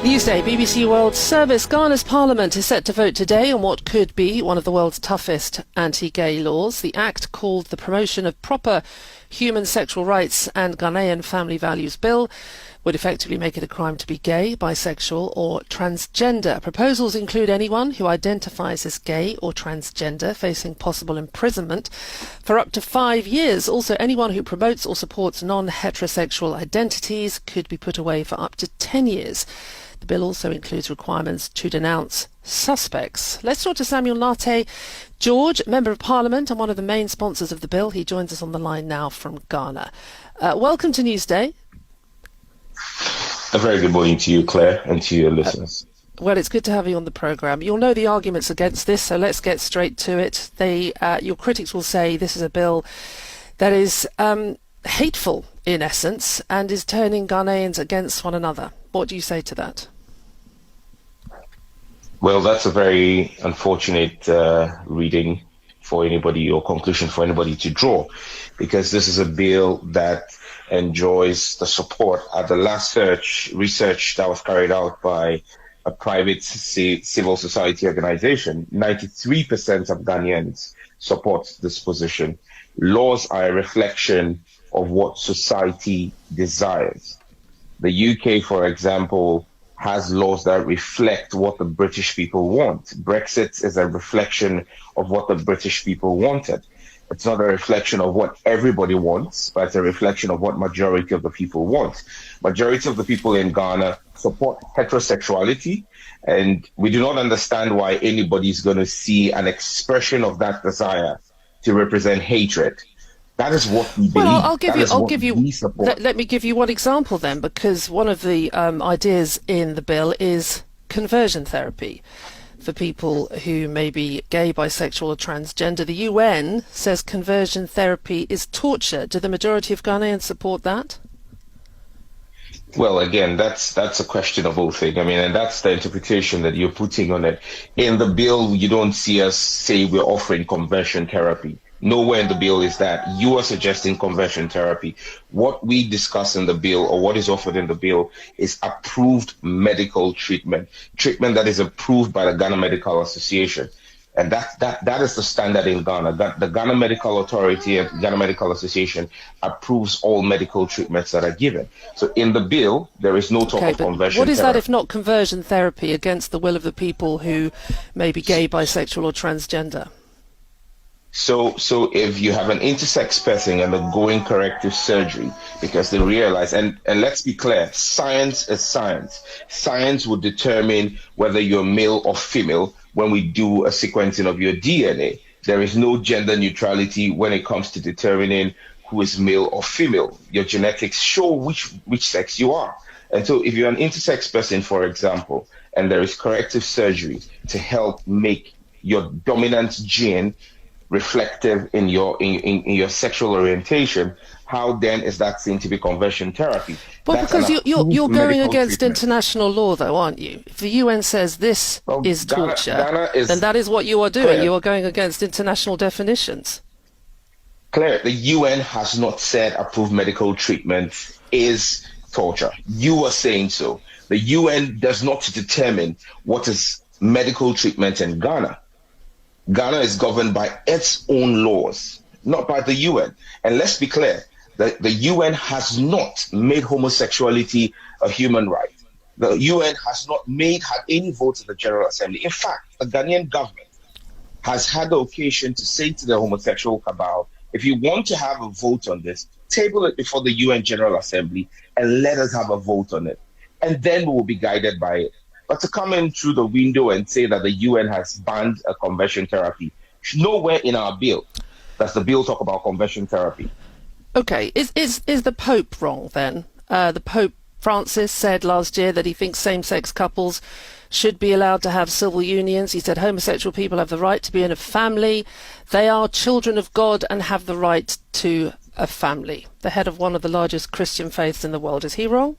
Newsday, BBC World Service. Ghana's parliament is set to vote today on what could be one of the world's toughest anti-gay laws. The act, called the Promotion of Proper Human Sexual Rights and Ghanaian Family Values Bill, would effectively make it a crime to be gay, bisexual or transgender. Proposals include anyone who identifies as gay or transgender facing possible imprisonment for up to 5 years. Also, anyone who promotes or supports non-heterosexual identities could be put away for up to 10 years. The bill also includes requirements to denounce suspects. Let's talk to Samuel Nate George, Member of Parliament and one of the main sponsors of the bill. He joins us on the line now from Ghana. Welcome to Newsday. A very good morning to you, Claire, and to your listeners. Well, it's good to have you on the programme. You'll know the arguments against this, so let's get straight to it. Your critics will say this is a bill that is hateful, in essence, and is turning Ghanaians against one another. What do you say to that? Well, that's a very unfortunate reading for anybody, or conclusion for anybody to draw, because this is a bill that enjoys the support. At the last research that was carried out by a private civil society organization, 93% of Ghanaians support this position. Laws are a reflection of what society desires. The UK, for example, has laws that reflect what the British people want. Brexit is a reflection of what the British people wanted. It's not a reflection of what everybody wants, but it's a reflection of what majority of the people want. Majority of the people in Ghana support heterosexuality, and we do not understand why anybody is going to see an expression of that desire to represent hatred. That is what we believe. Well, let me give you one example then, because one of the ideas in the bill is conversion therapy for people who may be gay, bisexual or transgender. The UN says conversion therapy is torture. Do the majority of Ghanaians support that? Well, again, that's a question of both things. I mean, and that's the interpretation that you're putting on it. In the bill, you don't see us say we're offering conversion therapy. Nowhere in the bill is that. You are suggesting conversion therapy. What we discuss in the bill, or what is offered in the bill, is approved medical treatment that is approved by the Ghana Medical Association. And that is the standard in Ghana. The Ghana Medical Authority and Ghana Medical Association approves all medical treatments that are given. So in the bill, there is no talk of conversion what is therapy. That if not conversion therapy against the will of the people who may be gay, bisexual or transgender? So if you have an intersex person and they're going corrective surgery because they realize, and let's be clear, science is science. Science will determine whether you're male or female when we do a sequencing of your DNA. There is no gender neutrality when it comes to determining who is male or female. Your genetics show which sex you are. And so if you're an intersex person, for example, and there is corrective surgery to help make your dominant gene reflective in your sexual orientation, how then is that seen to be conversion therapy? Well, because you're going against international law, though, aren't you? If the UN says this is torture, then that is what you are doing. You are going against international definitions. Claire, the UN has not said approved medical treatment is torture. You are saying so. The UN does not determine what is medical treatment in Ghana. Ghana is governed by its own laws, not by the UN. And let's be clear, the UN has not made homosexuality a human right. The UN has not had any votes in the General Assembly. In fact, the Ghanaian government has had the occasion to say to the homosexual cabal, if you want to have a vote on this, table it before the UN General Assembly and let us have a vote on it. And then we will be guided by it. But to come in through the window and say that the UN has banned a conversion therapy, nowhere in our bill does the bill talk about conversion therapy. Okay, is the Pope wrong then? The Pope Francis said last year that he thinks same-sex couples should be allowed to have civil unions. He said homosexual people have the right to be in a family. They are children of God and have the right to a family. The head of one of the largest Christian faiths in the world. Is he wrong?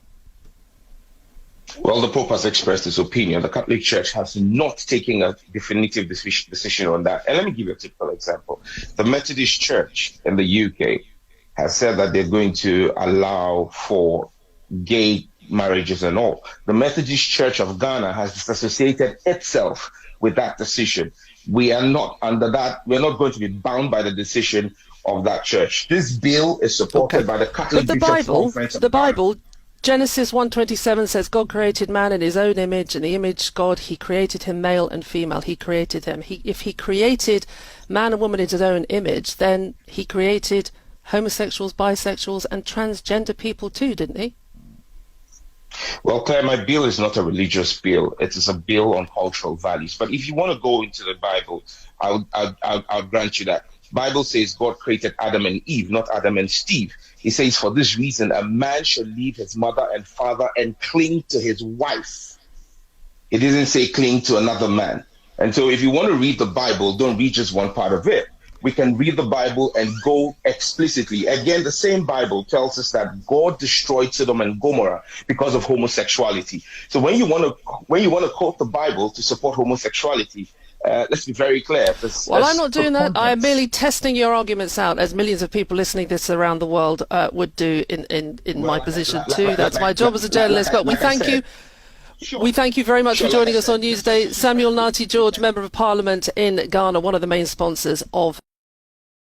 Well, the Pope has expressed his opinion. The Catholic Church has not taken a definitive decision on that. And let me give you a typical example. The Methodist Church in the UK has said that they're going to allow for gay marriages and all. The Methodist Church of Ghana has disassociated itself with that decision. We are not under that. We're not going to be bound by the decision of that church. This bill is supported by the Catholic Bishops' Conference of the Ghana. Bible, Genesis 1:27 says, God created man in his own image, in the image God, he created him, male and female, he created them. If he created man and woman in his own image, then he created homosexuals, bisexuals and transgender people too, didn't he? Well, Claire, my bill is not a religious bill. It is a bill on cultural values. But if you want to go into the Bible, I'll grant you that. Bible says God created Adam and Eve, not Adam and Steve. He says, for this reason, a man shall leave his mother and father and cling to his wife. It didn't say cling to another man. And so if you want to read the Bible, don't read just one part of it. We can read the Bible and go explicitly. Again, the same Bible tells us that God destroyed Sodom and Gomorrah because of homosexuality. So when you want to quote the Bible to support homosexuality, let's be very clear. Well, I'm not doing that. I'm merely testing your arguments out, as millions of people listening to this around the world would do in my position too. That's my job as a journalist. But we thank you. Sure. We thank you very much for joining us on Newsday. Samuel Nartey George, Member of Parliament in Ghana, one of the main sponsors of